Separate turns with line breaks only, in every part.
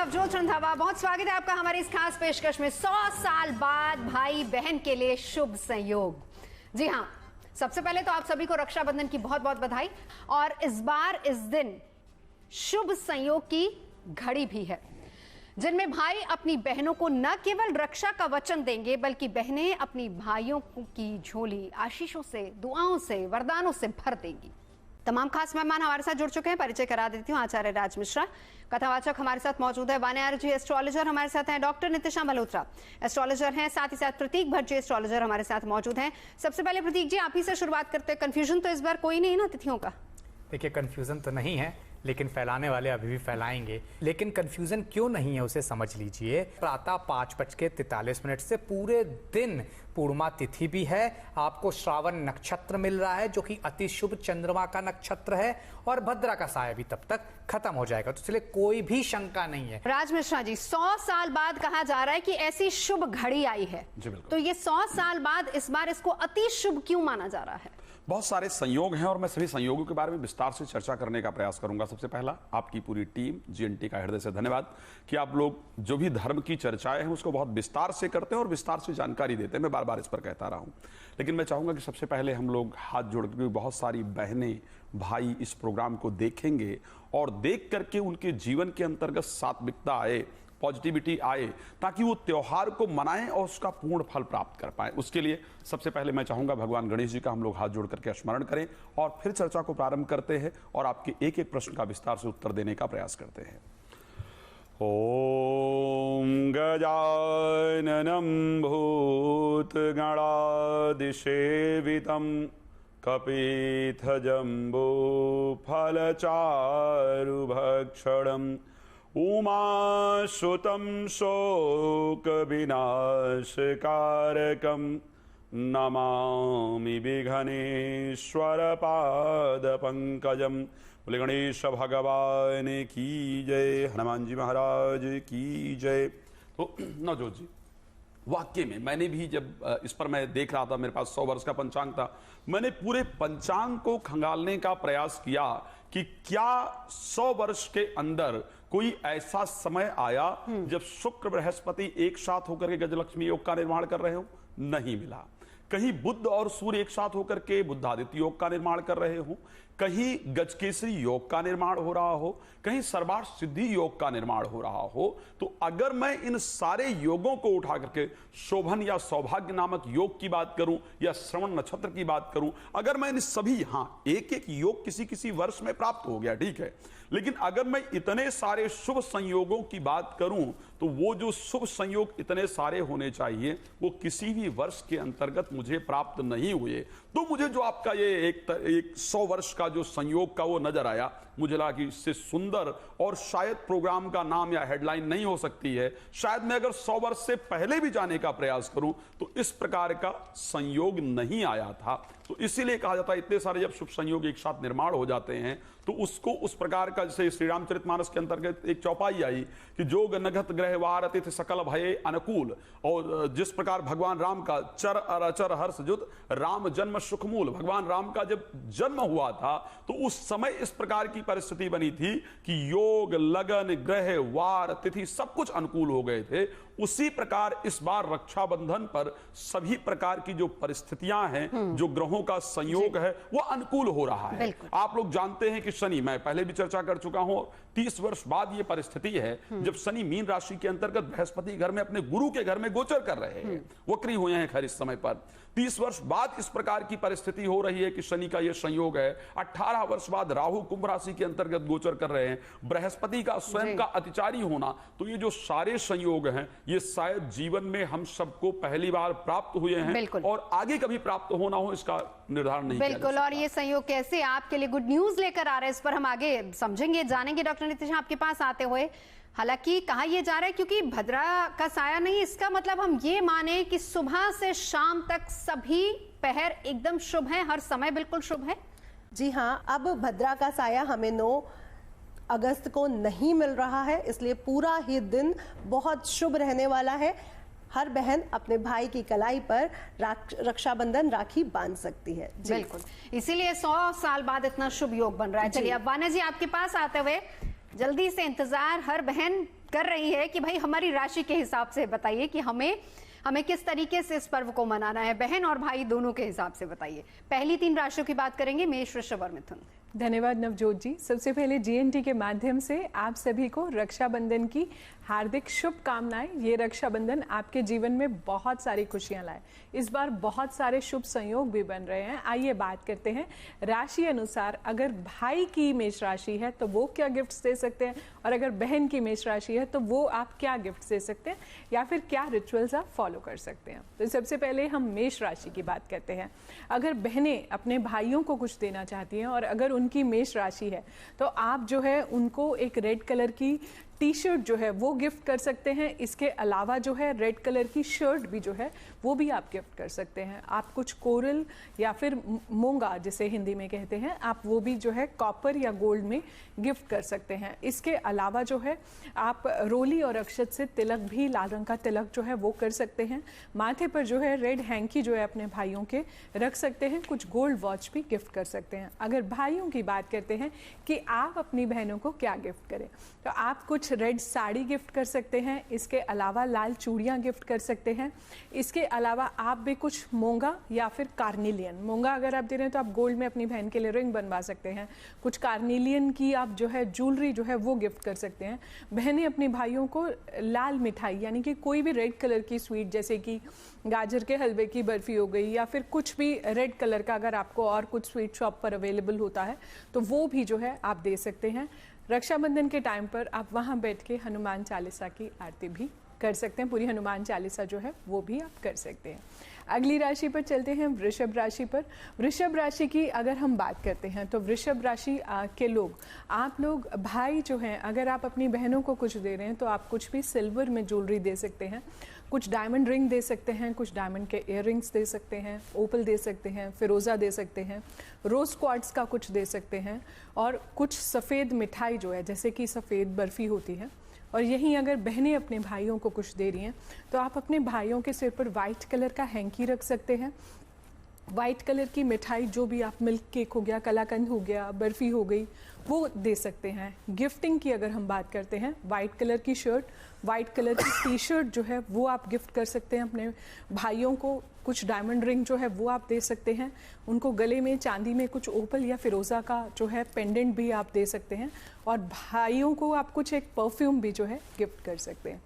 नवजोत रंधावा, बहुत स्वागत है आपका हमारी इस खास पेशकश में। 100 साल बाद भाई बहन के लिए शुभ संयोग। जी हाँ, सबसे पहले तो आप सभी को रक्षाबंधन की बहुत बहुत बधाई। और इस बार इस दिन शुभ संयोग की घड़ी भी है, जिनमें भाई अपनी बहनों को न केवल रक्षा का वचन देंगे, बल्कि बहनें अपनी भाइयों की झोली आशीषों से, दुआओं से, वरदानों से भर देंगी। तमाम खास मेहमान हमारे साथ जुड़ चुके हैं। परिचय करा देती हूँ। आचार्य राज मिश्रा कथावाचक हमारे साथ मौजूद है। वानयार जी एस्ट्रोलॉजर हमारे साथ हैं। डॉक्टर नितिशा मल्होत्रा एस्ट्रोलॉजर हैं। साथ ही साथ प्रतीक भट्ट जी एस्ट्रोलॉजर हमारे साथ मौजूद हैं। सबसे पहले प्रतीक जी, आप ही से शुरुआत करते हैं। कंफ्यूजन तो इस बार कोई नहीं ना तिथियों का?
देखिए, कंफ्यूजन तो नहीं है, लेकिन फैलाने वाले अभी भी फैलाएंगे। लेकिन कंफ्यूजन क्यों नहीं है उसे समझ लीजिए। प्रातः 5:43 से पूरे दिन पूर्णिमा तिथि भी है। आपको श्रावण नक्षत्र मिल रहा है, जो कि अति शुभ चंद्रमा का नक्षत्र है, और भद्रा का साया भी तब तक खत्म हो जाएगा, तो इसलिए कोई भी शंका नहीं है।
राज मिश्रा जी, 100 साल बाद कहा जा रहा है कि ऐसी शुभ घड़ी आई है, तो ये 100 साल बाद इस बार इसको अति शुभ क्यों माना जा रहा है?
बहुत सारे संयोग हैं और मैं सभी संयोगों के बारे में विस्तार से चर्चा करने का प्रयास करूंगा। सबसे पहला, आपकी पूरी टीम जीएनटी का हृदय से धन्यवाद कि आप लोग जो भी धर्म की चर्चाएं हैं उसको बहुत विस्तार से करते हैं और विस्तार से जानकारी देते हैं। मैं बार बार इस पर कहता रहा हूं, लेकिन मैं चाहूंगा कि सबसे पहले हम लोग हाथ जोड़ के, बहुत सारी बहनें भाई इस प्रोग्राम को देखेंगे और देख करके उनके जीवन के अंतर्गत सात्विकता आए, पॉजिटिविटी आए, ताकि वो त्योहार को मनाएं और उसका पूर्ण फल प्राप्त कर पाएं। उसके लिए सबसे पहले मैं चाहूंगा भगवान गणेश जी का हम लोग हाथ जोड़ करके स्मरण करें और फिर चर्चा को प्रारंभ करते हैं और आपके एक एक प्रश्न का विस्तार से उत्तर देने का प्रयास करते हैं। ओम गजाननं भूतगणादिसेवितं कपित्थजम्बो फलचारुभक्षणम् उमासुतं शोकविनाशकारकं नमामि विघ्नेश्वरपादपङ्कजं। बोले गणेश भगवान की जय, हनुमान जी महाराज की जय। तो नवजोत जी, वाक्य में मैंने भी जब इस पर मैं देख रहा था, मेरे पास 100 वर्ष का पंचांग था, मैंने पूरे पंचांग को खंगालने का प्रयास किया कि क्या 100 वर्ष के अंदर कोई ऐसा समय आया जब शुक्र बृहस्पति एक साथ होकर के गजलक्ष्मी योग का निर्माण कर रहे हो? नहीं मिला। कहीं बुध और सूर्य एक साथ होकर के बुद्धादित्य योग का निर्माण कर रहे हो, कहीं गजकेसरी योग का निर्माण हो रहा हो, कहीं सर्वार्थ सिद्धि योग का निर्माण हो रहा हो। तो अगर मैं इन सारे योगों को उठा करके शोभन या सौभाग्य नामक योग की बात करूं या श्रवण नक्षत्र की बात करूं, अगर मैं इन सभी, हाँ एक एक योग किसी किसी वर्ष में प्राप्त हो गया, ठीक है, लेकिन अगर मैं इतने सारे शुभ संयोगों की बात करूं तो वो जो शुभ संयोग इतने सारे होने चाहिए वो किसी भी वर्ष के अंतर्गत मुझे प्राप्त नहीं हुए। तो मुझे जो आपका ये एक 100 वर्ष का जो संयोग का वो नजर आया, मुझे लगा कि इससे सुंदर और शायद प्रोग्राम का नाम या हेडलाइन नहीं हो सकती है। शायद मैं अगर 100 वर्ष से पहले भी जाने का प्रयास करूं तो इस प्रकार का संयोग नहीं आया था। तो इसीलिए कहा जाता है इतने सारे जब शुभ संयोग एक साथ निर्माण हो जाते हैं तो उसको उस प्रकार का, जैसे श्री रामचरितमानस के अंतर्गत एक चौपाई आई कि जोग नगत ग्रह वार अतिथि सकल भय अनुकूल, और जिस प्रकार भगवान राम का चर अचर हर्ष जुत राम जन्म सुखमूल, भगवान राम का जब जन्म हुआ था तो उस समय इस प्रकार की परिस्थिति बनी थी कि योग लगन ग्रह वार तिथि सब कुछ अनुकूल हो गए थे। उसी प्रकार इस बार रक्षाबंधन पर सभी प्रकार की जो परिस्थितियां हैं, जो ग्रहों का संयोग है, वो अनुकूल हो रहा है। आप लोग जानते हैं कि शनि, मैं पहले भी चर्चा कर चुका हूं, 30 वर्ष बाद ये परिस्थिति है जब शनि मीन राशि के अंतर्गत बृहस्पति घर में अपने गुरु के घर में गोचर कर रहे हैं, वक्री हुए हैं खैर इस समय पर। 30 वर्ष बाद इस प्रकार की परिस्थिति हो रही है कि शनि का यह संयोग है। 18 वर्ष बाद राहु कुंभ राशि के अंतर्गत गोचर कर रहे हैं, बृहस्पति का स्वयं का अतिचारी होना। तो ये जो सारे संयोग हैं ये शायद जीवन में हम सबको पहली बार प्राप्त हुए हैं और आगे कभी प्राप्त होना हो इसका निर्धारण नहीं।
बिल्कुल, और ये संयोग कैसे आपके लिए गुड न्यूज लेकर आ रहे हैं, इस पर हम आगे समझेंगे, जानेंगे। डॉक्टर नितिशा, आपके पास आते हुए, हालांकि कहा यह जा रहा है क्योंकि भद्रा का साया नहीं, इसका मतलब हम ये माने कि सुबह से शाम तक सभी पहर एकदम शुभ है, हर समय बिल्कुल शुभ है।
जी हाँ, अब भद्रा का साया हमें 9 अगस्त को नहीं मिल रहा है, इसलिए पूरा ही दिन बहुत शुभ रहने वाला है। हर बहन अपने भाई की कलाई पर रक्षाबंधन राखी बांध सकती है।
बिल्कुल, इसीलिए 100 साल बाद इतना शुभ योग बन रहा है। चलिए अब वाना जी आपके पास आते हुए, जल्दी से इंतजार हर बहन कर रही है कि भाई हमारी राशि के हिसाब से बताइए कि हमें किस तरीके से इस पर्व को मनाना है। बहन और भाई दोनों के हिसाब से बताइए। पहली 3 राशियों की बात करेंगे, मेष, वृषभ और मिथुन।
धन्यवाद नवजोत जी। सबसे पहले जीएनटी के माध्यम से आप सभी को रक्षाबंधन की हार्दिक शुभकामनाएं। ये रक्षाबंधन आपके जीवन में बहुत सारी खुशियां लाए। इस बार बहुत सारे शुभ संयोग भी बन रहे हैं। आइए बात करते हैं राशि अनुसार। अगर भाई की मेष राशि है तो वो क्या गिफ्ट्स दे सकते हैं, और अगर बहन की मेष राशि है तो वो आप क्या गिफ्ट्स दे सकते हैं या फिर क्या रिचुअल्स आप फॉलो कर सकते हैं। तो सबसे पहले हम मेष राशि की बात करते हैं। अगर बहनें अपने भाइयों को कुछ देना चाहती हैं और अगर उनकी मेष राशि है तो आप जो है उनको एक रेड कलर की टी शर्ट जो है वो गिफ्ट कर सकते हैं। इसके अलावा जो है रेड कलर की शर्ट भी जो है वो भी आप गिफ्ट कर सकते हैं। आप कुछ कोरल या फिर मूंगा जिसे हिंदी में कहते हैं, आप वो भी जो है कॉपर या गोल्ड में गिफ्ट कर सकते हैं। इसके अलावा जो है आप रोली और अक्षत से तिलक भी, लाल रंग का तिलक जो है वो कर सकते हैं। माथे पर जो है रेड हैंकी जो है अपने भाइयों के रख सकते हैं। कुछ गोल्ड वॉच भी गिफ्ट कर सकते हैं। अगर भाइयों की बात करते हैं कि आप अपनी बहनों को क्या गिफ्ट करें, तो आप कुछ रेड साड़ी गिफ्ट कर सकते हैं। इसके अलावा लाल चूड़ियां गिफ्ट कर सकते हैं। इसके अलावा आप भी कुछ मूंगा या फिर कार्निलियन, मूंगा अगर आप दे रहे हैं तो आप गोल्ड में अपनी बहन के लिए रिंग बनवा सकते हैं। कुछ कार्निलियन की आप जो है ज्वेलरी जो है वो गिफ्ट कर सकते हैं। बहनें अपने भाइयों को लाल मिठाई यानी कि कोई भी रेड कलर की स्वीट, जैसे कि गाजर के हलवे की बर्फी हो गई या फिर कुछ भी रेड कलर का, अगर आपको और कुछ स्वीट शॉप पर अवेलेबल होता है तो वो भी जो है आप दे सकते हैं। रक्षाबंधन के टाइम पर आप वहाँ बैठ के हनुमान चालीसा की आरती भी कर सकते हैं। पूरी हनुमान चालीसा जो है वो भी आप कर सकते हैं। अगली राशि पर चलते हैं, वृषभ राशि पर। वृषभ राशि की अगर हम बात करते हैं तो वृषभ राशि के लोग, आप लोग भाई जो हैं, अगर आप अपनी बहनों को कुछ दे रहे हैं तो आप कुछ भी सिल्वर में ज्वेलरी दे सकते हैं। कुछ डायमंड रिंग दे सकते हैं, कुछ डायमंड के इयररिंग्स दे सकते हैं, ओपल दे सकते हैं, फिरोज़ा दे सकते हैं, रोज़ क्वार्ट्स का कुछ दे सकते हैं, और कुछ सफ़ेद मिठाई जो है जैसे कि सफ़ेद बर्फ़ी होती है। और यहीं अगर बहनें अपने भाइयों को कुछ दे रही हैं तो आप अपने भाइयों के सिर पर वाइट कलर का हैंकी रख सकते हैं। वाइट कलर की मिठाई जो भी आप, मिल्क केक हो गया, कलाकंद हो गया, बर्फ़ी हो गई, वो दे सकते हैं। गिफ्टिंग की अगर हम बात करते हैं, वाइट कलर की शर्ट, वाइट कलर की टी शर्ट जो है वो आप गिफ्ट कर सकते हैं अपने भाइयों को। कुछ डायमंड रिंग जो है वो आप दे सकते हैं उनको। गले में चांदी में कुछ ओपल या फिरोज़ा का जो है पेंडेंट भी आप दे सकते हैं। और भाइयों को आप कुछ एक परफ्यूम भी जो है गिफ्ट कर सकते हैं।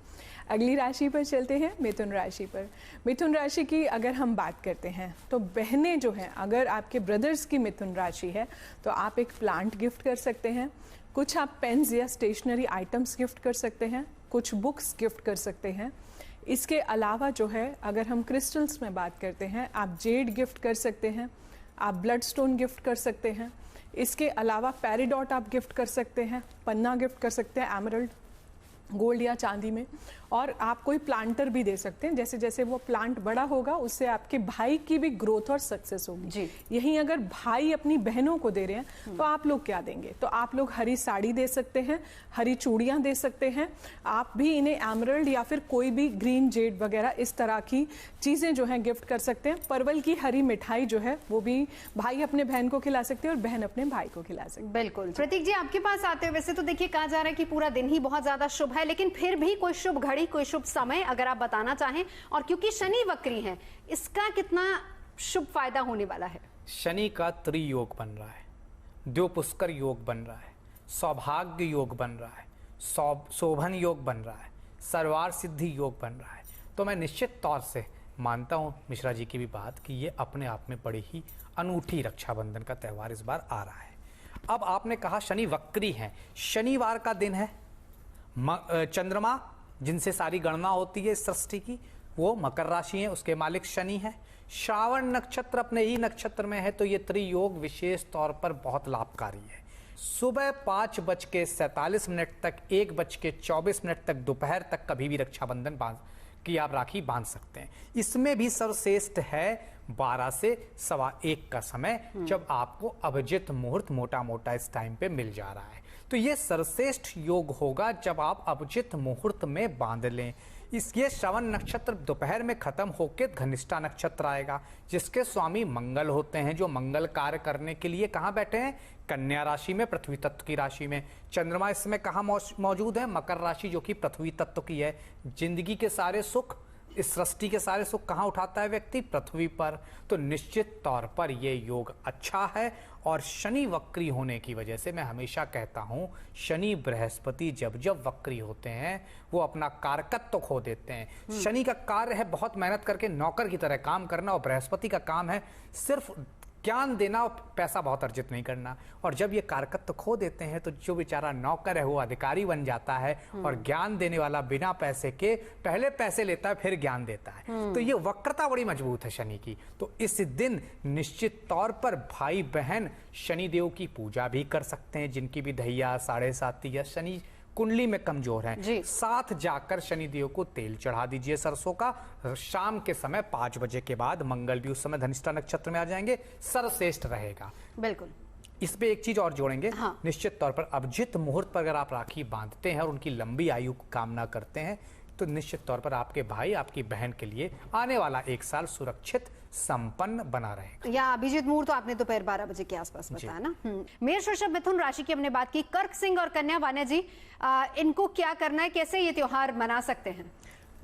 अगली राशि पर चलते हैं, मिथुन राशि पर। मिथुन राशि की अगर हम बात करते हैं तो बहनें जो हैं, अगर आपके ब्रदर्स की मिथुन राशि है तो आप एक प्लांट गिफ्ट कर सकते हैं। कुछ आप पेन्स या स्टेशनरी आइटम्स गिफ्ट कर सकते हैं। कुछ बुक्स गिफ्ट कर सकते हैं। इसके अलावा जो है अगर हम क्रिस्टल्स में बात करते हैं, आप जेड गिफ्ट कर सकते हैं, आप ब्लड स्टोन गिफ्ट कर सकते हैं। इसके अलावा पेरिडॉट आप गिफ्ट कर सकते हैं, पन्ना गिफ्ट कर सकते हैं एमरल्ड, गोल्ड या चांदी में। और आप कोई प्लांटर भी दे सकते हैं। जैसे जैसे वो प्लांट बड़ा होगा उससे आपके भाई की भी ग्रोथ और सक्सेस होगी जी। यहीं अगर भाई अपनी बहनों को दे रहे हैं तो आप लोग क्या देंगे, तो आप लोग हरी साड़ी दे सकते हैं, हरी चूड़ियां दे सकते हैं। आप भी इन्हें एमरल्ड या फिर कोई भी ग्रीन जेड वगैरह इस तरह की चीजें जो है गिफ्ट कर सकते हैं। परवल की हरी मिठाई जो है वो भी भाई अपने बहन को खिला सकते हैं और बहन अपने भाई को खिला सकते हैं।
बिल्कुल। प्रतीक जी, आपके पास आते हुए वैसे तो देखिए कहा जा रहा है कि पूरा दिन ही बहुत ज्यादा शुभ है, लेकिन फिर भी कोई शुभ घड़ी, कोई शुभ समय अगर आप बताना चाहें, और क्योंकि शनि वक्री है, इसका कितना शुभ फायदा होने वाला है?
शनि का त्रियोग बन रहा है, द्योपुष्कर योग बन रहा है, सौभाग्य योग बन रहा है, शोभन योग बन रहा है, सर्वार सिद्धि योग बन रहा है। तो मैं निश्चित तौर से मानता हूं मिश्रा जी की भी बात कि ये अपने आप में बड़ी ही अनूठी रक्षाबंधन का त्यौहार इस बार आ रहा है। अब आपने कहा शनि वक्री है, शनिवार का दिन है, चंद्रमा जिनसे सारी गणना होती है सृष्टि की वो मकर राशि है, उसके मालिक शनि है। श्रावण नक्षत्र अपने ही नक्षत्र में है, तो ये त्रियोग विशेष तौर पर बहुत लाभकारी है। सुबह 5:47 तक 1:24 तक दोपहर तक कभी भी रक्षाबंधन की आप राखी बांध सकते हैं। इसमें भी सर्वश्रेष्ठ है 12 से 1:15 का समय, जब आपको अभिजित मुहूर्त मोटा मोटा इस टाइम पे मिल जा रहा है। तो ये सर्वश्रेष्ठ योग होगा जब आप अभिजित मुहूर्त में बांध लें। ये श्रवण नक्षत्र दोपहर में खत्म होकर धनिष्ठा नक्षत्र आएगा, जिसके स्वामी मंगल होते हैं, जो मंगल कार्य करने के लिए कहाँ बैठे हैं? कन्या राशि में, पृथ्वी तत्व की राशि में। चंद्रमा इस समय कहाँ मौजूद है? मकर राशि, जो कि पृथ्वी तत्व की है। जिंदगी के सारे सुख, इस सृष्टि के सारे सुख कहाँ उठाता है व्यक्ति? पृथ्वी पर। तो निश्चित तौर पर यह योग अच्छा है। और शनि वक्री होने की वजह से मैं हमेशा कहता हूं, शनि बृहस्पति जब जब वक्री होते हैं वो अपना कारकत्व खो देते हैं। शनि का कार्य है बहुत मेहनत करके नौकर की तरह काम करना, और बृहस्पति का काम है सिर्फ ज्ञान देना और पैसा बहुत अर्जित नहीं करना। और जब ये कारकत्व खो देते हैं तो जो बेचारा नौकर है वो अधिकारी बन जाता है, और ज्ञान देने वाला बिना पैसे के पहले पैसे लेता है फिर ज्ञान देता है। तो ये वक्रता बड़ी मजबूत है शनि की। तो इस दिन निश्चित तौर पर भाई बहन शनिदेव की पूजा भी कर सकते हैं, जिनकी भी ढैया, साढ़े साती या शनि कुंडली में कमजोर हैं। साथ जाकर शनिदेव को तेल चढ़ा दीजिए सरसों का। शाम के समय 5 बजे के बाद, मंगल भी उस समय धनिष्ठा नक्षत्र में आ जाएंगे, सर्वश्रेष्ठ रहेगा।
बिल्कुल।
इस पे एक चीज और जोड़ेंगे। निश्चित तौर पर अभिजित मुहूर्त पर अगर आप राखी बांधते हैं और उनकी लंबी आयु की कामना करते हैं तो निश्चित तौर पर आपके भाई, आपकी बहन के लिए आने वाला 1 साल सुरक्षित संपन्न बना रहेगा।
या अभिजीत मुहूर्त तो आपने दोपहर 12 बजे के आसपास बताया ना। मेष, वृषभ, मिथुन राशि की हमने बात की। कर्क, सिंह और कन्या, वान्या जी, इनको क्या करना है, कैसे ये त्योहार मना सकते हैं?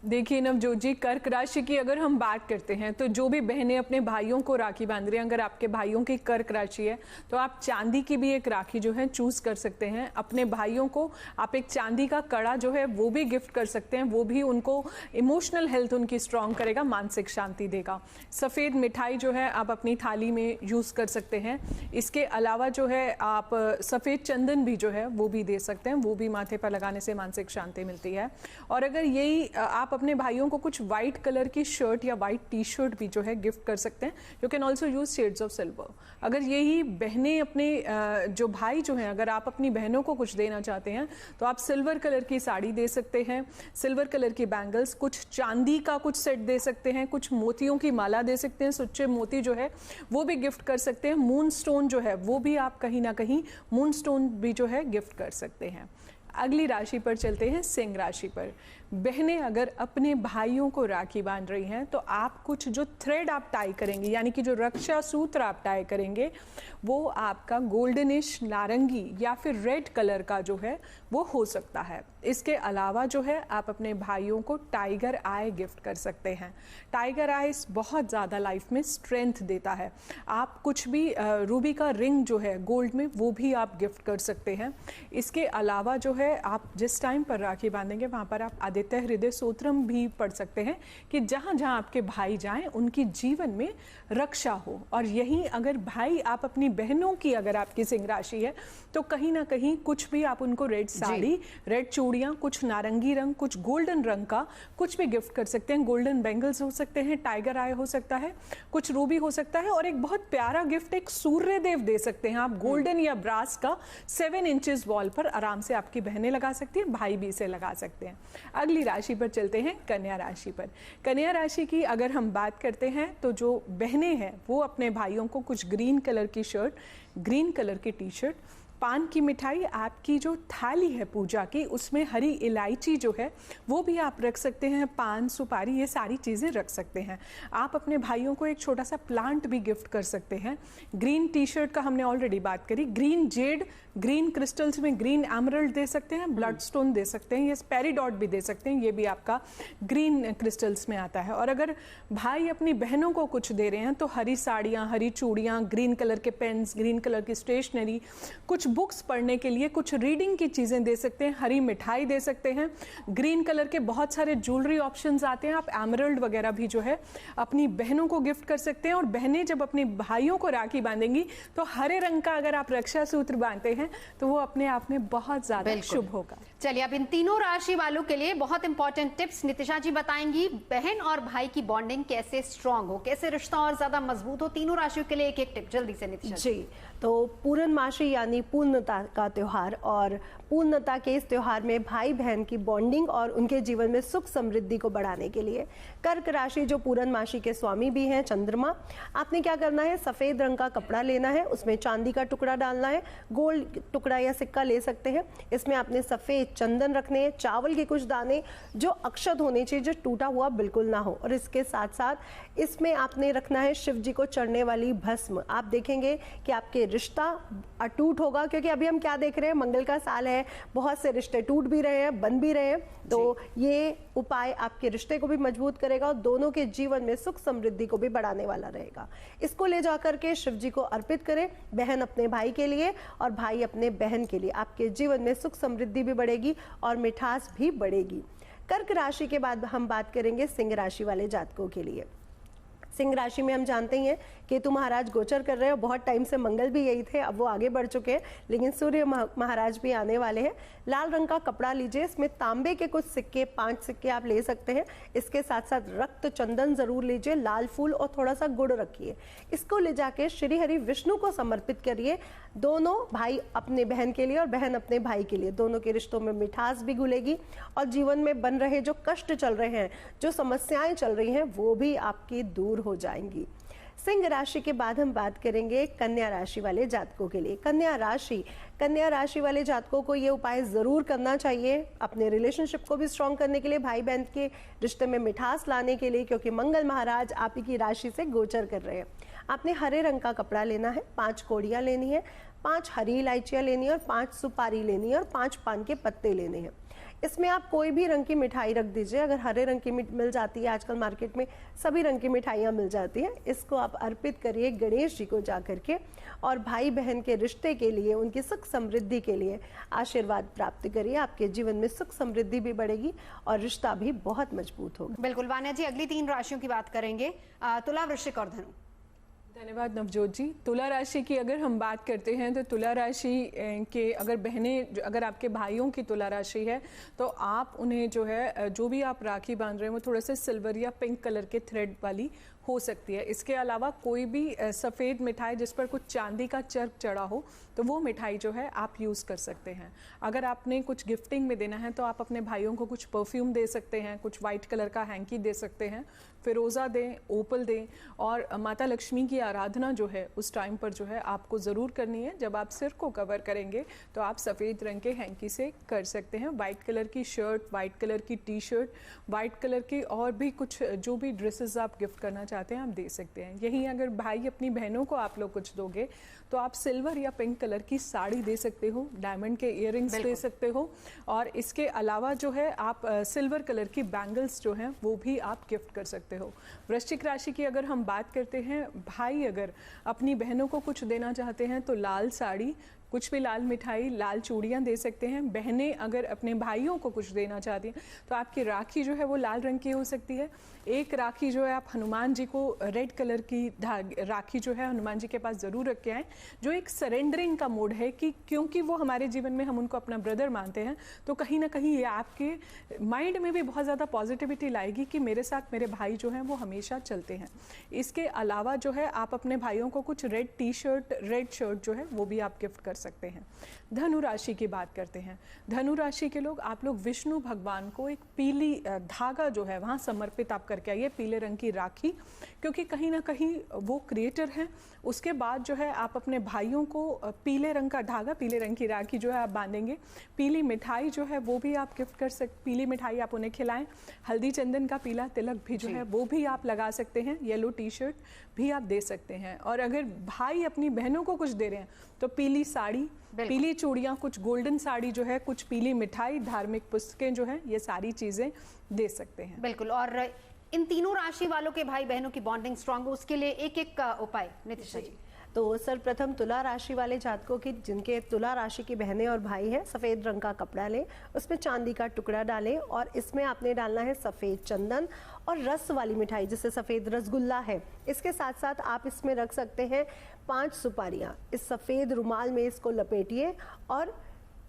देखिए नवजोत जी, कर्क राशि की अगर हम बात करते हैं तो जो भी बहनें अपने भाइयों को राखी बांध रही हैं, अगर आपके भाइयों की कर्क राशि है तो आप चांदी की भी एक राखी जो है चूज कर सकते हैं। अपने भाइयों को आप एक चांदी का कड़ा जो है वो भी गिफ्ट कर सकते हैं, वो भी उनको इमोशनल हेल्थ उनकी स्ट्रांग करेगा, मानसिक शांति देगा। सफ़ेद मिठाई जो है आप अपनी थाली में यूज़ कर सकते हैं। इसके अलावा जो है आप सफ़ेद चंदन भी जो है वो भी दे सकते हैं, वो भी माथे पर लगाने से मानसिक शांति मिलती है। और अगर यही आप अपने भाइयों को कुछ व्हाइट कलर की शर्ट या व्हाइट टी शर्ट भी जो है गिफ्ट कर सकते हैं। You can also use shades of silver. अगर यही बहनें अपने जो भाई जो हैं, अगर आप अपनी बहनों को कुछ देना चाहते हैं तो आप सिल्वर कलर की साड़ी दे सकते हैं, सिल्वर कलर की बैंगल्स, कुछ चांदी का कुछ सेट दे सकते हैं, कुछ मोतियों की माला दे सकते हैं, सच्चे मोती जो है वो भी गिफ्ट कर सकते हैं। मून स्टोन जो है वो भी आप कहीं ना कहीं मून स्टोन भी जो है गिफ्ट कर सकते हैं। अगली राशि पर चलते हैं, सिंह राशि पर। बहनें अगर अपने भाइयों को राखी बांध रही हैं तो आप कुछ जो थ्रेड आप टाई करेंगे, यानी कि जो रक्षा सूत्र आप टाई करेंगे, वो आपका गोल्डनिश नारंगी या फिर रेड कलर का जो है वो हो सकता है। इसके अलावा जो है आप अपने भाइयों को टाइगर आई गिफ्ट कर सकते हैं। टाइगर आइज बहुत ज़्यादा लाइफ में स्ट्रेंथ देता है। आप कुछ भी रूबी का रिंग जो है गोल्ड में, वो भी आप गिफ्ट कर सकते हैं। इसके अलावा जो है आप जिस टाइम पर राखी बांधेंगे वहाँ पर आप आदित्य हृदय स्तोत्रम भी पढ़ सकते हैं कि जहाँ जहाँ आपके भाई जाएं उनकी जीवन में रक्षा हो। और यहीं अगर भाई आप अपनी बहनों की, अगर आपकी सिंह राशि है तो कहीं ना कहीं कुछ भी आप उनको रेड साड़ी, रेड चूड़ियाँ, कुछ नारंगी रंग, कुछ गोल्डन रंग का कुछ भी गिफ्ट कर सकते हैं। गोल्डन बैंगल्स हो सकते हैं, टाइगर आई हो सकता है, कुछ रूबी हो सकता है, और एक बहुत प्यारा गिफ्ट एक सूर्य देव दे सकते हैं आप, गोल्डन या ब्रास का 7 इंचेस वॉल पर आराम से आपकी बहनें लगा सकती हैं, भाई भी इसे लगा सकते हैं। अगली राशि पर चलते हैं, कन्या राशि पर। कन्या राशि की अगर हम बात करते हैं तो जो बहनें हैं वो अपने भाइयों को कुछ ग्रीन कलर की शर्ट, ग्रीन कलर की टी शर्ट, पान की मिठाई, आपकी जो थाली है पूजा की उसमें हरी इलायची जो है वो भी आप रख सकते हैं, पान, सुपारी, ये सारी चीज़ें रख सकते हैं। आप अपने भाइयों को एक छोटा सा प्लांट भी गिफ्ट कर सकते हैं। ग्रीन टी शर्ट का हमने ऑलरेडी बात करी। ग्रीन जेड, ग्रीन क्रिस्टल्स में ग्रीन एमरल्ड दे सकते हैं, ब्लड स्टोन दे सकते हैं, ये पेरिडॉट भी दे सकते हैं, ये भी आपका ग्रीन क्रिस्टल्स में आता है। और अगर भाई अपनी बहनों को कुछ दे रहे हैं तो हरी साड़ियाँ, हरी चूड़ियाँ, ग्रीन कलर के पेन्स, ग्रीन कलर की स्टेशनरी, कुछ बुक्स पढ़ने के लिए, कुछ रीडिंग की चीज़ें दे सकते हैं, हरी मिठाई दे सकते हैं। ग्रीन कलर के बहुत सारे ज्वेलरी ऑप्शंस आते हैं, आप एमरल्ड वगैरह भी जो है अपनी बहनों को गिफ्ट कर सकते हैं। और बहनें जब अपने भाइयों को राखी बांधेंगी तो हरे रंग का अगर आप रक्षा सूत्र बांधते हैं तो वो अपने आप में बहुत ज्यादा शुभ होगा।
चलिए अब इन तीनों राशि वालों के लिए बहुत इंपॉर्टेंट टिप्स नितिशा जी बताएंगी। बहन और भाई की बॉन्डिंग कैसे स्ट्रांग हो, कैसे रिश्ता और ज्यादा मजबूत हो, तीनों राशियों के लिए एक एक टिप जल्दी से नितिशा
जी। तो पूर्णमासी यानी पूर्णता का त्यौहार, और पूर्णता के इस त्यौहार में भाई बहन की बॉन्डिंग और उनके जीवन में सुख समृद्धि को बढ़ाने के लिए कर्क राशि जो पूर्णमासी के स्वामी भी हैं चंद्रमा, आपने क्या करना है, सफेद रंग का कपड़ा लेना है, उसमें चांदी का टुकड़ा डालना है, गोल्ड टुकड़ा या सिक्का ले सकते हैं। इसमें आपने सफेद चंदन रखने हैं, चावल के कुछ दाने जो अक्षत होने चाहिए, जो टूटा हुआ बिल्कुल ना हो, और इसके साथ साथ इसमें आपने रखना है शिव जी को चढ़ने वाली भस्म। आप देखेंगे कि आपके रिश्ता अटूट होगा, क्योंकि अभी हम क्या देख रहे हैं, मंगल का साल है, बहुत से रिश्ते टूट भी रहे हैं, बन भी रहे हैं, तो ये उपाय आपके रिश्ते को भी मजबूत करेगा और दोनों के जीवन में सुख समृद्धि को भी बढ़ाने वाला रहेगा। इसको ले जाकर के शिव जी को अर्पित करें, बहन अपने भाई के लिए और भाई अपने बहन के लिए। आपके जीवन में सुख समृद्धि भी बढ़ेगी और मिठास भी बढ़ेगी। कर्क राशि के बाद हम बात करेंगे सिंह राशि वाले जातकों के लिए। सिंह राशि में हम जानते ही हैं केतु महाराज गोचर कर रहे हैं, बहुत टाइम से मंगल भी यही थे, अब वो आगे बढ़ चुके हैं, लेकिन सूर्य महाराज भी आने वाले हैं। लाल रंग का कपड़ा लीजिए, इसमें तांबे के कुछ सिक्के, 5 सिक्के आप ले सकते हैं। इसके साथ साथ रक्त चंदन जरूर लीजिए, लाल फूल और थोड़ा सा गुड़ रखिए। इसको ले जाके श्री हरि विष्णु को समर्पित करिए। दोनों भाई अपने बहन के लिए और बहन अपने भाई के लिए, दोनों के रिश्तों में मिठास भी घुलेगी और जीवन में बन रहे जो कष्ट चल रहे हैं, जो समस्याएं चल रही हैं, वो भी आपकी दूर हो जाएंगी। सिंह राशि के बाद हम बात करेंगे कन्या राशि वाले जातकों के लिए। कन्या राशि वाले जातकों को ये उपाय जरूर करना चाहिए अपने रिलेशनशिप को भी स्ट्रॉन्ग करने के लिए, भाई बहन के रिश्ते में मिठास लाने के लिए, क्योंकि मंगल महाराज आप ही की राशि से गोचर कर रहे हैं। आपने हरे रंग का कपड़ा लेना है, 5 कोड़ियां लेनी है, 5 हरी इलायचियां लेनी है और 5 सुपारी लेनी है और 5 पान के पत्ते लेने हैं। इसमें आप कोई भी रंग की मिठाई रख दीजिए, अगर हरे रंग की मिल जाती है, आजकल मार्केट में सभी रंग की मिठाइयाँ मिल जाती हैं। इसको आप अर्पित करिए गणेश जी को जा करके और भाई बहन के रिश्ते के लिए, उनकी सुख समृद्धि के लिए आशीर्वाद प्राप्त करिए। आपके जीवन में सुख समृद्धि भी बढ़ेगी और रिश्ता भी बहुत मजबूत होगा।
बिल्कुल वान्या जी, अगली 3 राशियों की बात करेंगे, तुला, वृश्चिक और धनु।
धन्यवाद नवजोत जी। तुला राशि की अगर हम बात करते हैं तो तुला राशि के अगर बहनें, अगर आपके भाइयों की तुला राशि है तो आप उन्हें जो है, जो भी आप राखी बांध रहे हैं वो थोड़ा सा सिल्वर या पिंक कलर के थ्रेड वाली हो सकती है। इसके अलावा कोई भी सफ़ेद मिठाई जिस पर कुछ चांदी का चर्क चढ़ा हो तो वो मिठाई जो है आप यूज़ कर सकते हैं। अगर आपने कुछ गिफ्टिंग में देना है तो आप अपने भाइयों को कुछ परफ्यूम दे सकते हैं, कुछ वाइट कलर का हैंकी दे सकते हैं, फिरोज़ा दें, ओपल दें। और माता लक्ष्मी की आराधना जो है उस टाइम पर जो है आपको ज़रूर करनी है। जब आप सिर को कवर करेंगे तो आप सफ़ेद रंग के हैंकी से कर सकते हैं। वाइट कलर की शर्ट, वाइट कलर की टी शर्ट, वाइट कलर की और भी कुछ जो भी ड्रेसेस आप गिफ्ट करना चाहते हैं आप दे सकते हैं। यहीं अगर भाई अपनी बहनों को आप लोग कुछ दोगे तो आप सिल्वर या पिंक कलर की साड़ी दे सकते हो, डायमंड के इयररिंग्स दे सकते हो, और इसके अलावा जो है आप सिल्वर कलर की बैंगल्स जो हैं वो भी आप गिफ्ट कर सकते हो। वृश्चिक राशि की अगर हम बात करते हैं, भाई अगर अपनी बहनों को कुछ देना चाहते हैं तो लाल साड़ी, कुछ भी लाल मिठाई, लाल चूड़ियाँ दे सकते हैं। बहनें अगर अपने भाइयों को कुछ देना चाहती हैं तो आपकी राखी जो है वो लाल रंग की हो सकती है। एक राखी जो है आप हनुमान जी को रेड कलर की राखी जो है हनुमान जी के पास ज़रूर रख के आएँ, जो एक सरेंडरिंग का मोड है कि क्योंकि वो हमारे जीवन में हम उनको अपना ब्रदर मानते हैं, तो कहीं ना कहीं ये आपके माइंड में भी बहुत ज़्यादा पॉजिटिविटी लाएगी कि मेरे साथ मेरे भाई जो हैं वो हमेशा चलते हैं। इसके अलावा जो है आप अपने भाइयों को कुछ red T shirt, red shirt जो है वो भी आप गिफ्ट कर सकते हैं। धनु राशि की बात करते हैं। धनु राशि के लोग, आप लोग विष्णु भगवान को एक पीली धागा जो है वहाँ समर्पित आप करके आइए, पीले रंग की राखी, क्योंकि कहीं ना कहीं वो क्रिएटर हैं। उसके बाद जो है आप अपने भाइयों को पीले रंग का धागा, पीले रंग की राखी जो है आप बांधेंगे। पीली मिठाई जो है वो भी आप गिफ्ट कर सकते, पीली मिठाई आप उन्हें खिलाएं। हल्दी चंदन का पीला तिलक भी जो है वो भी आप लगा सकते हैं। येलो टी शर्ट भी आप दे सकते हैं। और अगर भाई अपनी बहनों को कुछ दे रहे हैं तो पीली साड़ी, पीली चूड़ियाँ, कुछ गोल्डन साड़ी जो है, कुछ पीली मिठाई, धार्मिक पुस्तकें जो है, ये सारी चीज़ें दे सकते हैं।
बिल्कुल। और इन तीनों राशि वालों के भाई बहनों की बॉन्डिंग स्ट्रांग हो, उसके लिए एक एक उपाय नितिशा जी।
तो सर्वप्रथम तुला राशि वाले जातकों की, जिनके तुला राशि की बहनें और भाई हैं, सफ़ेद रंग का कपड़ा लें, उसमें चांदी का टुकड़ा डालें और इसमें आपने डालना है सफ़ेद चंदन और रस वाली मिठाई, जिससे सफ़ेद रसगुल्ला है। इसके साथ साथ आप इसमें रख सकते हैं 5 सुपारियाँ। इस सफ़ेद रुमाल में इसको लपेटिए और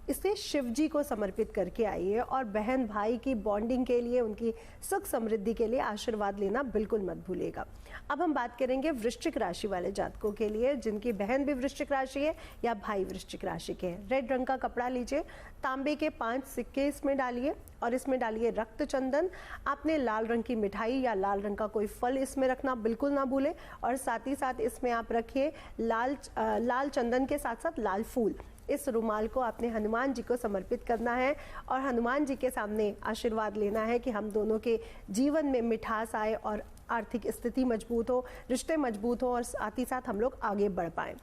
इसे शिव जी को समर्पित करके आइए और बहन भाई की बॉन्डिंग के लिए, उनकी सुख समृद्धि के लिए आशीर्वाद लेना बिल्कुल मत भूलिएगा। अब हम बात करेंगे वृश्चिक राशि वाले जातकों के लिए, जिनकी बहन भी वृश्चिक राशि है या भाई वृश्चिक राशि के हैं। रेड रंग का कपड़ा लीजिए, तांबे के 5 सिक्के इसमें डालिए और इसमें डालिए रक्त चंदन। आपने लाल रंग की मिठाई या लाल रंग का कोई फल इसमें रखना बिल्कुल ना भूले और साथ ही साथ इसमें आप रखिए लाल चंदन के साथ साथ लाल फूल। इस रुमाल को आपने हनुमान जी को समर्पित करना है और हनुमान जी के सामने आशीर्वाद लेना है कि हम दोनों के जीवन में मिठास आए और आर्थिक स्थिति मजबूत हो, रिश्ते मजबूत हो और साथ ही साथ हम लोग आगे बढ़ पाए।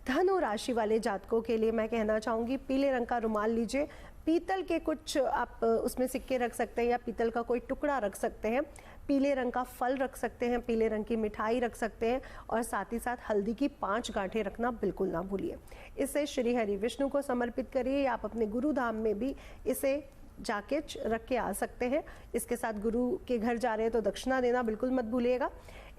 धनु राशि वाले जातकों के लिए मैं कहना चाहूँगी, पीले रंग का रुमाल लीजिए, पीतल के कुछ आप उसमें सिक्के रख सकते हैं या पीतल का कोई टुकड़ा रख सकते हैं, पीले रंग का फल रख सकते हैं, पीले रंग की मिठाई रख सकते हैं और साथ ही साथ हल्दी की 5 गांठें रखना बिल्कुल ना भूलिए। इसे श्री हरि विष्णु को समर्पित करिए या आप अपने गुरुधाम में भी इसे जाके रख के आ सकते हैं। इसके साथ गुरु के घर जा रहे हैं तो दक्षिणा देना बिल्कुल मत भूलिएगा।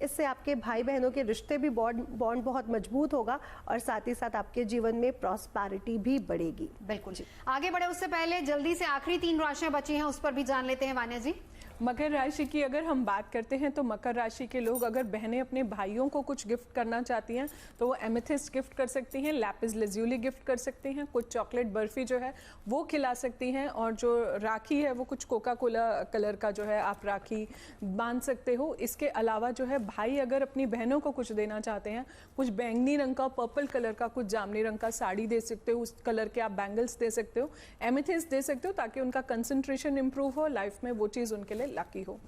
इससे आपके भाई बहनों के रिश्ते भी बॉन्ड बहुत मजबूत होगा और साथ ही साथ आपके जीवन में प्रॉस्पेरिटी भी बढ़ेगी।
बिल्कुल जी। आगे बढ़े उससे पहले जल्दी से आखिरी 3 राशियां बची हैं, उस पर भी जान लेते हैं वान्या जी।
मकर राशि की अगर हम बात करते हैं तो मकर राशि के लोग अगर बहनें अपने भाइयों को कुछ गिफ्ट करना चाहती हैं तो वो एमेथिस्ट गिफ्ट कर सकती हैं, लैपिस लज्यूली गिफ्ट कर सकती हैं, कुछ चॉकलेट बर्फी जो है वो खिला सकती हैं और जो राखी है वो कुछ कोका कोला कलर का जो है आप राखी बांध सकते हो। इसके अलावा जो है भाई अगर अपनी बहनों को कुछ देना चाहते हैं, कुछ बैंगनी रंग का, पर्पल कलर का, कुछ जामनी रंग का साड़ी दे सकते हो, उस कलर के आप बैंगल्स दे सकते हो, एमेथिस्ट दे सकते हो ताकि उनका कंसंट्रेशन इंप्रूव हो, लाइफ में वो चीज़ उनके लिए लकी हो।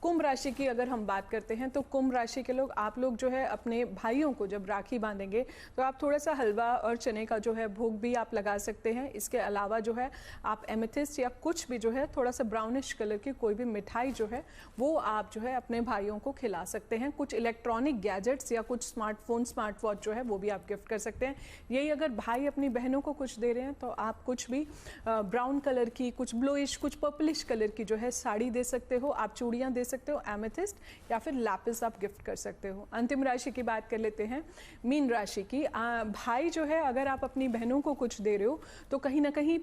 कुंभ राशि की अगर हम बात करते हैं तो कुंभ राशि के लोग, आप लोग जो है अपने भाइयों को जब राखी बांधेंगे तो आप थोड़ा सा हलवा और चने का जो है भोग भी आप लगा सकते हैं। इसके अलावा जो है आप एमेथिस्ट या कुछ भी जो है थोड़ा सा ब्राउनिश कलर की कोई भी मिठाई जो है वो आप जो है अपने भाइयों को खिला सकते हैं। कुछ इलेक्ट्रॉनिक गैजेट्स या कुछ स्मार्टफोन, स्मार्ट वॉच जो है वो भी आप गिफ्ट कर सकते हैं। यही अगर भाई अपनी बहनों को कुछ दे रहे हैं तो आप कुछ भी ब्राउन कलर की, कुछ ब्लूइश, कुछ पर्पलिश कलर की जो है साड़ी दे सकते हो, आप चूड़ियाँ दे सकते हो, एमेथिस्ट या फिर लैपिस आप गिफ्ट कर सकते हो। अंतिम राशि की बात कर लेते हैं, मीन राशि की। भाई जो है अगर आप अपनी बहनों को कुछ दे रहे हो तो कहीं ना कहीं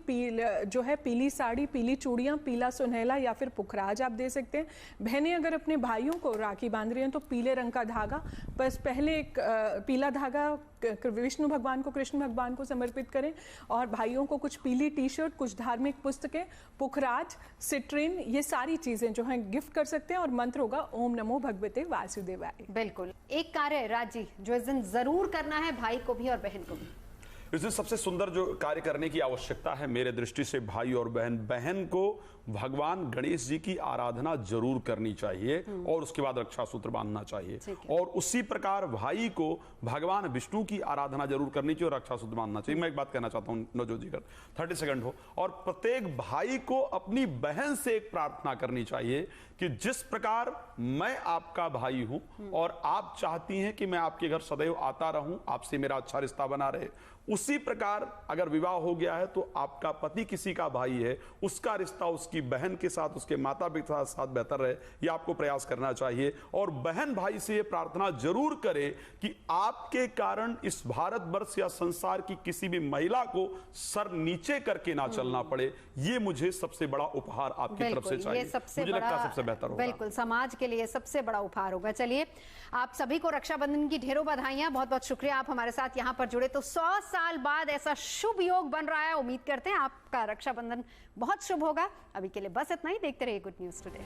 जो है पीली साड़ी, पीली चूड़ियाँ, पीला सुनहला या फिर पुखराज आप दे सकते हैं। बहनें अगर अपने भाइयों को राखी बांध रही हैं तो पीले रंग का धागा, बस पहले एक पीला धागा विष्णु भगवान को, कृष्ण भगवान को समर्पित करें और भाइयों को कुछ पीली टी शर्ट, कुछ धार्मिक पुस्तकें, पुखराज, सिट्रिन, ये सारी चीजें जो हैं गिफ्ट कर सकते हैं और मंत्र होगा ओम नमो भगवते वासुदेवाय।
बिल्कुल, एक कार्य है राज जी जो इस दिन जरूर करना है भाई को भी और बहन को भी।
इस दिन सबसे सुंदर जो कार्य करने की आवश्यकता है मेरे दृष्टि से भाई और बहन को भगवान गणेश जी की आराधना जरूर करनी चाहिए और उसके बाद रक्षा सूत्र बांधना चाहिए और उसी प्रकार भाई को भगवान विष्णु की आराधना जरूर करनी चाहिए और रक्षा सूत्र बांधना चाहिए। मैं एक बात कहना चाहता हूं नवजोत जी, 30 सेकंड हो, और प्रत्येक भाई को अपनी बहन से एक प्रार्थना करनी चाहिए कि जिस प्रकार मैं आपका भाई हूं और आप चाहती हैं कि मैं आपके घर सदैव आता रहूं, आपसे मेरा अच्छा रिश्ता बना रहे, उसी प्रकार अगर विवाह हो गया है तो आपका पति किसी का भाई है, उसका रिश्ता उसकी बहन के साथ, उसके माता पिता के साथ बेहतर रहे, ये आपको प्रयास करना चाहिए। और बहन भाई से ये प्रार्थना जरूर करे कि आपके कारण इस भारतवर्ष या संसार की किसी भी महिला को सर नीचे करके ना चलना पड़े। ये मुझे सबसे बड़ा उपहार आपकी तरफ से चाहिए, मुझे लगता है सबसे बेहतर होगा।
बिल्कुल, समाज के लिए सबसे बड़ा उपहार होगा। चलिए, आप सभी को रक्षाबंधन की ढेरों बधाइयां, बहुत बहुत शुक्रिया आप हमारे साथ यहाँ पर जुड़े। तो 100 साल बाद ऐसा शुभ योग बन रहा है, उम्मीद करते हैं आपका रक्षाबंधन बहुत शुभ होगा। अभी के लिए बस इतना ही, देखते रहिए गुड न्यूज टुडे।